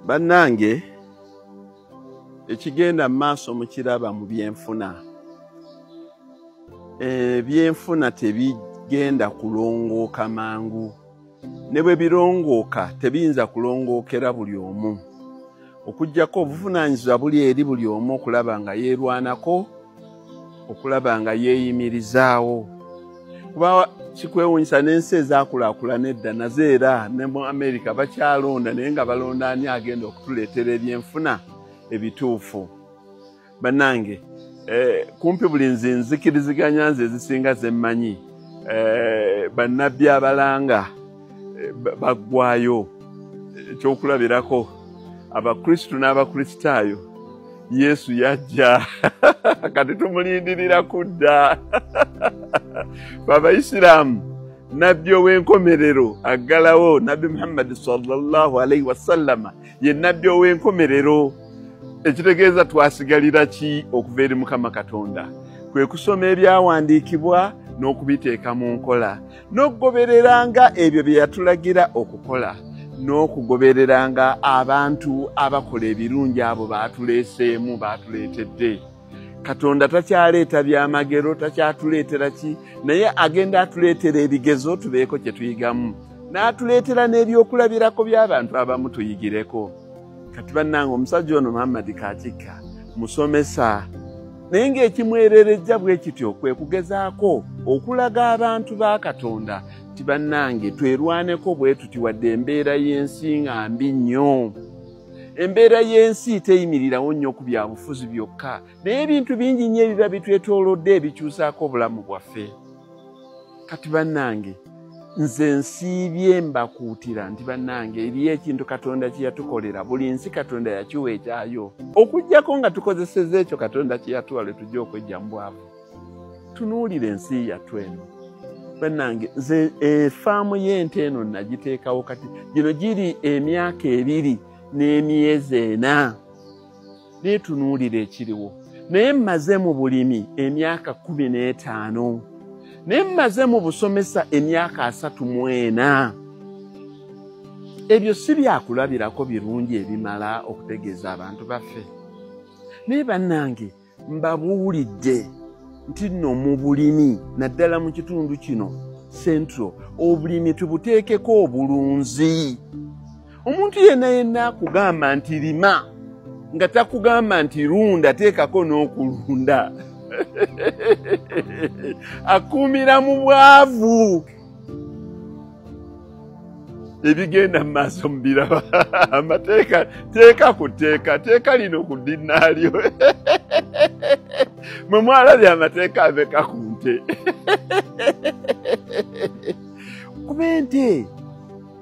Bannange ekigenda maaso mukiraba mu byenfuna. Byenfuna tebigenda kulongooka mangu. Ne bwe birongooka tebiyinza kulongookera buli omu. Okuggyako obuvunaanyizibwa buli eri buli omu okulaba nga yeerwanako, okulaba nga yeeyimirizaawo. Kuba kikwewuunyisa n'ensi ezaakulaakulana edda nazo era ne mu Amerika bakyalonda naye nga balonda ani agenda okutuleetera ebyenfuna ebituufu. Bannange, kumpi buli nzikiriziganya nze ezisinga ze mmanyi, bannabbi abalanga baggwayo. Ekyokulabirako Abakristu n'Abakristaayo Yesu yajja kati tumulindirira kudda. Abayisiraamu nabbi ow'enkomerero aggalawo Nabbi Muhammad sallallahu alaihi wasallama ye nabbi ow'enkomerero. Ekitegeeza twasigalira ki okuva eri Mukama Katonda? Kwe kusoma ebyawandiikibwa n'okubiteeka mu nkola, n'okugobereranga ebyo bye yatulagira okukola, n'okugobereranga abantu abakola ebirungi abo baatuleeseemu baatuleetedde. Katonda takyaleeta byamagero, takyatuleetera ki, naye agenda atuleetera ebigezo tubeeko kye tuyigamu, n'atuleetera n'ebyokulabirako by'abantu abamu tuyigireko. Kati bannange omusajja ono Muhammad Kakikka musomesa, naye ng'ekimwererejja bwe kityo kwe kugezaako okulaga abantu ba Katonda ti bannange twerwaneko bwe tuti wadde embeera y'ensi nga mbi nnyo. Embeera y'ensi teyimirirawo nnyo ku byabufuzi byokka, naye ebintu bingi nnyo ebiba bitwetoolodde ebikyusaako obulamu bwaffe. Kati bannange nze nsiibye mbakuutira nti bannange eriyo ekintu Katonda kye yatukolera, buli nsi Katonda yakiwa ekyayo, okuggyako nga tukozesezza ekyo Katonda kye yatuwa lwe tujja okwejja mu bwavu. Tunuulire ensi yattu eno bannange. Nze efaamu y'ente eno nagiteekawo kati gino giri emyaka 2 n'emyezi 4, naye tunuulire ekiriwo. Naye mmaze mu bulimi emyaka 15, naye mmaze mu busomesa emyaka 34. Ebyo si byakulabirako birungi ebimala okutegeeza abantu baffe. Naye bannange mbabuulidde nti nno mu bulimi naddala mu kitundu kino Central, obulimi tubuteekeko obulunzi. Omuntu yenna akugamba nti lima nga takugamba nti lunda teekako n'okulunda akuumira mu bwavu. Ebigenda mu maaso mubiraba. Amateeka teeka ku tteeka, teeka lino ku dinnaalyo. Mwe mwalabye amateeka ameka ku nte. Kuba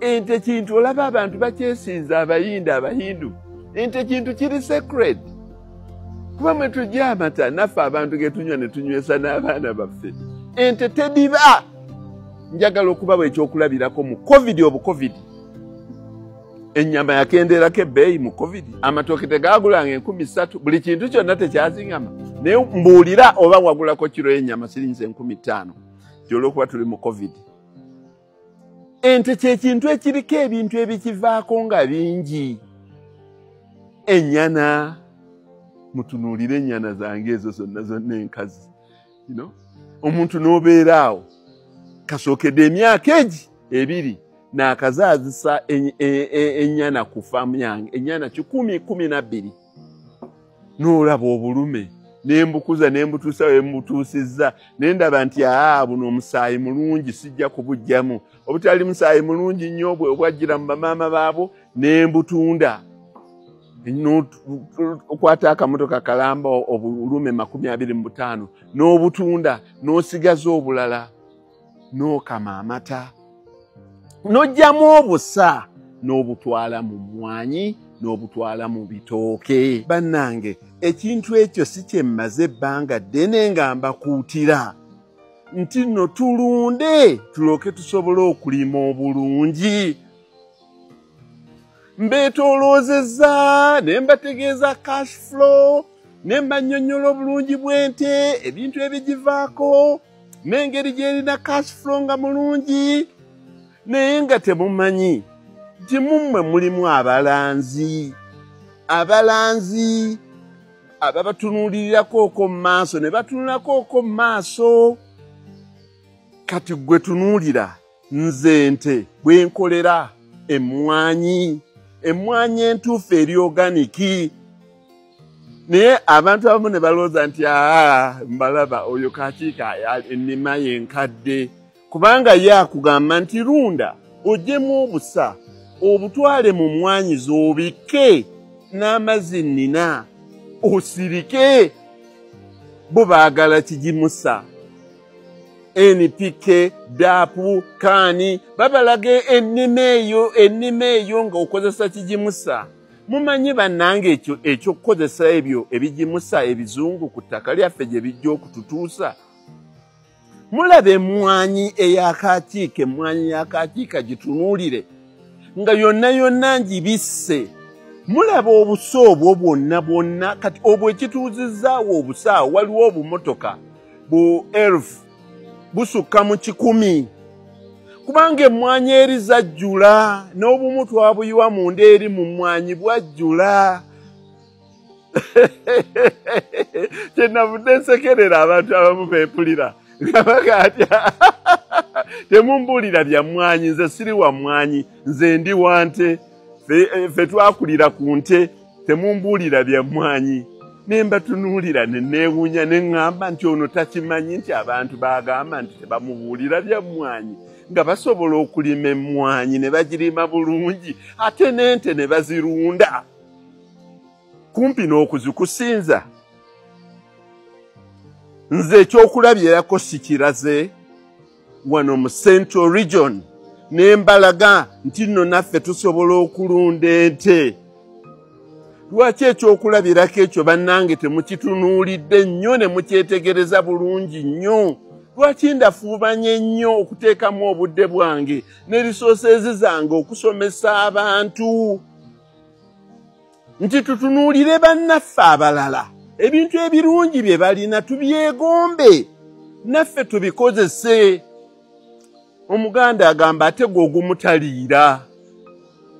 ente kintu olaba abantu bakyesinza Abahindu. Ente kintu kiri sacred. Kuba mwe tujja amata naffe abantu ge tunywa ne tunywesa n'abaana baffe. Ente tediba. Njagala okubawa ekyokulabirako mu COVID. Ennyama yakenderako ebbeeyi mu COVID. Amatooke tegaagulanga 13,000. Buli kintu kyonna tekyazingama. Naye mbuulira oba wagulako kiro y'ennyama sirinze 15,000 gy'olwokuba tuli mu COVID. Ente kyekintu ekiriko ebintu ebikivaako nga bingi. Ennyana, mutunuulire ennyana zange ezo zonna enkazi. Omuntu n'obeera awo kasookedde emyaka 2 n'akazaazisa ennyana ku faamu yange, ennyana 12. N'olaba obulume nembukuza nembutuusa wembutuusizza, naye ndaba nti buno omusaayi mulungi sijja kubugyamu. Obutali musaayi mulungi nnyo obwajjira mu bamaama baabo nembutunda. Okwata akamotoka kalamba obulume 25 n'obutunda n'osigaza obulala n'okama amata n'ojjamu obusa n'obutwala mu mmwanyi n'obutwala mu bitooke. Bannange ekintu ekyo si kye mmaze ebbanga ddene nga mbakuutira nti nno tulunde tulooke tusobole okulima obulungi. Mbeetooloozezza ne mbategeeza cash flow, ne mbannyonnyola obulungi bw'ente, ebintu ebigivaako, n'engeri gy'erina cash flow nga mulungi, naye nga temumanyi nti mummwe mulimu abalanzi ababatunuulirako okwo mu maaso ne batunulako okwo mu maaso. Kati gwe tunuulira nze nte bwe nkolera emmwanyi entuufu eri oganiki. Naye abantu abamu ne balowooza nti mbalaba oyo kakiika ennima yenkadde, kubanga ye akugamba nti runda ogyemu obusa obutwale mu mmwanyi z'obikke n'amazzi nnina osirike. Bo baagala kigimusa. NPK, DAPU, kaani babalaga ennima eyo nga okozesa kigimusa. Mumanyi bannange ekyokukozesa ebyo ebigimusa ebizungu ku ttaka lyaffe gye bijja okututuusa. Mulaba emmwanyi ey'akakiika gitunuulire nga yonna ngibisse. Mulaba obusa obwo bwonna kati obwo ekituuzizzaawo obusa waliwo obumotoka bu elfu busukka mu 100 kubanga emmwanyi eri zajjula n'obumu twabuyiwa munda eri mu mmwanyi bwajjula. Kyenavudde nsekerera abantu abamu beepulira nga bagatya temumbuulira bya mmwanyi, nze siri wa mmwanyi, nze ndi wa nte, ffe twakulira ku nte, temumbuulira bya mmwanyi. Ne mbatunuulira ne neewuunya ne ŋŋamba nti ono takimanyi nti abantu baagamba nti tebamubuulira bya mmwanyi, nga basobola okulima emmwanyi ne bagirima bulungi ate n'ente ne bazirunda kumpi n'okuzikusinza. Nze ekyokulabirako sikiraze wano mu Central Region ne mbalaga nti nno naffe tusobola okulunda ente. Lwaki ekyokulabirako ekyo bannange temukitunuulidde nnyo ne mukyetegereza bulungi nnyo? Lwaki ndafuubanye nnyo okuteekamu obudde bwange ne resources zange okusomesa abantu nti tutunuulire bannaffe abalala ebintu ebirungi bye balina tubyegombe naffe tubikozese. Omuganda agamba ate gwe ogumutaliira.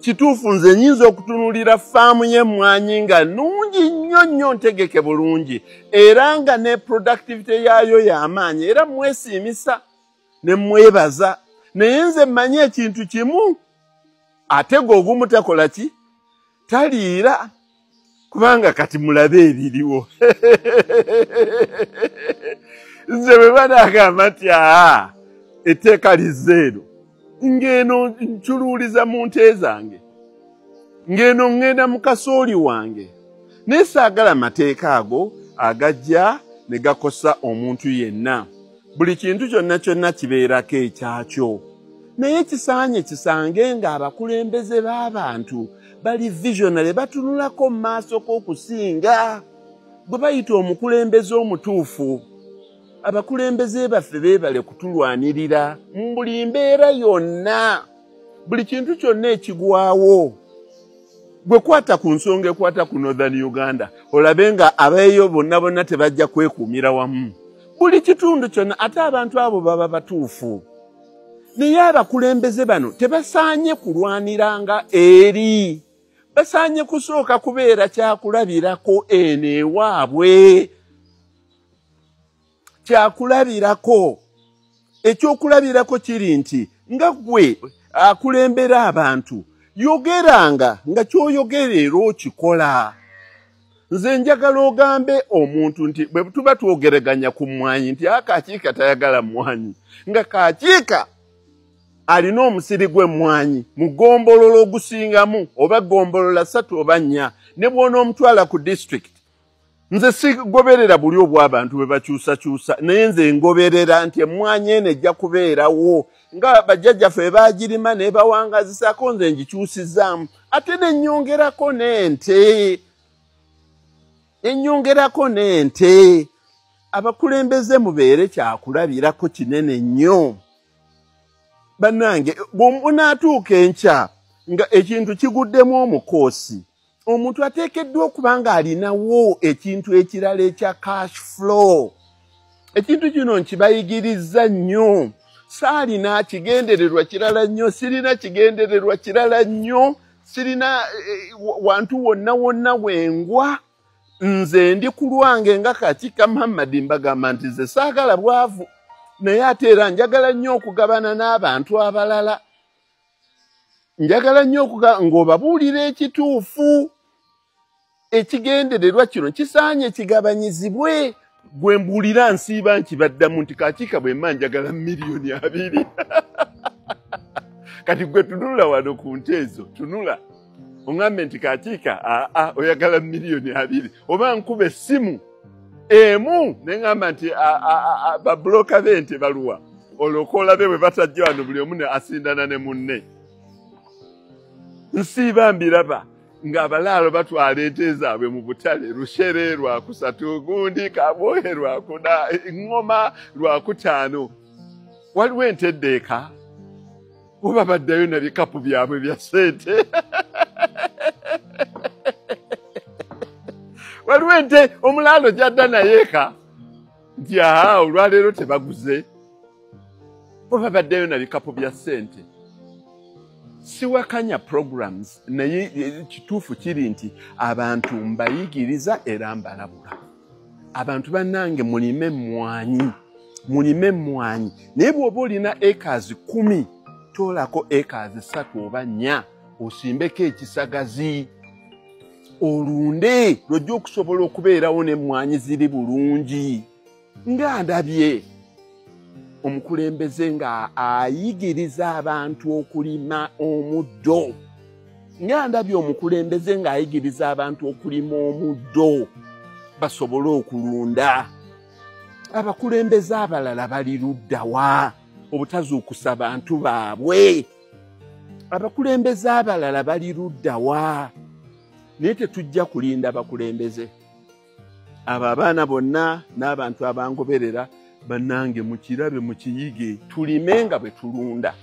Kituufu nze nnyinza okutunuulira faamu y'emmwanyi nga nnungi nnyo ntegeke bulungi era nga ne productivity yaayo y'amaanyi era mwesiimisa ne mwebaza, naye nze mmanyi ekintu kimu, ate gwe ogumu takola ki? Taliira, kubanga kati mulabe ebiriwo. Nze bwe banagamba nti etteeka lizzeeno ngeno nchuluuliza mu nte zange, ngeno ngenda mu kasooli wange, naye saagala mateeka ago agajja ne gakosa omuntu yenna. Buli kintu kyonna kibeerako ekyakyo, naye kisaanye kisange nga abakulembeze b'abantu bali visionary, batunulako mu maaso k'okusinga. Gwe bayita omukulembeze omutuufu. Abakulembeze baffe beebale kutulwanirira mu buli mbeera yonna, buli kintu kyonna ekigwawo. Gwe kwata ku nsonga ekwata ku Northern Uganda olabe nga abeeyo bonna tebajja kwekuumira wamu. Buli kitundu kyonna, ate abantu abo baba batuufu. Naye abakulembeze bano tebasaanye kulwaniranga eri, basaanye kusooka kubeera kyakulabirako eno ewaabwe. Kyakulabirako, ekyokulabirako kiri nti nga gwe akulembera abantu yogeranga nga kyoyogera era okikola. Nze njagala ogambe omuntu nti bwe tuba twogeraganya ku mmwanyi nti akakiika tayagala mmwanyi, nga kakiika alina omusiri gw'emmwanyi mu ggombolola ogusingamu oba ggombolola 3 oba 4, ne bw'ona omutwala ku district. Nze sigoberera buli obw'abantu bwe bakyusakyusa, naye nze ngoberera nti emmwanyi eno ejja kubeerawo nga bajjajjaffe baagirima ne bawangazisako, nze ngikyusizzaamu ate ennyongerako n'ente. Abakulembeze mubeere kyakulabirako kinene nnyo. Bannange, bw'onaatuuka enkya nga ekintu kiguddemu omukoosi, omuntu ateekeddwa okuba nga alinawo ekintu ekirala ekya cash flow. Ekintu kino nkibayigirizza nnyo. saalina kigendererwa kirala nnyo, sirina kigendererwa kirala nnyo, sirina wantu wonna wengwa. Nze ndi ku lwange nga Kakiika Muhammad mbagamba nti nze saagala bwavu, naye ate era njagala nnyo okugabana n'abantu abalala. Njagala nnyo ng'obabuulira ekituufu. Ekigendererwa kino kisaanye kigabanyizibwe. Gwe mbuulira nsiiba nkibaddamu nti Kakiika bwe mba njagala 2 miliyoni. Kati gwe tunula wano ku nte ezo, tunula. Ongambe nti Kakiika, oyagala 2 miliyoni. Oba nkube essimu emu neŋŋamba nti babulooka b'ente baluwa. Olwokola be bwe batajja wano buli omu asindana ne munne. Nsiiba mbiraba ng'abalaalo batwala ente zaabwe mu butale, Lushere Lwakusatu, gundi Kabwohe Lwakuna, Ngoma Lwakutaano. Waliwo ente eddeeka oba baddayo na bikapu byabwe bya ssente. Waliwo ente omulaalo gy'adda naye eka nti olwaleero tebaguze, oba baddayo na bikapu bya ssente. Siwakanya programs naye kituufu kiri nti abantu mbayigiriza era mbalabula. Abantu bannange mulime emmwanyi. Naye bw'oba olina acres 10 toolako acres 3 oba 4 osimbeko ekisagazi olunde lwojja okusobola okubeerawo n'emmwanyi ziri bulungi. Nga ndabye omukulembeze nga ayigiriza abantu okulima omuddo. Nga ndabye omukulembeze nga ayigiriza abantu okulima omuddo basobole okulunda. Abakulembeze abalala bali ludda wa obutazuukusa bantu baabwe? Abakulembeze abalala bali ludda wa? Naye tetujja kulinda abakulembeze. Abo abaana bonna n'abantu abangoberera bannange mukirabe mukiyige tulime nga bwe tulunda.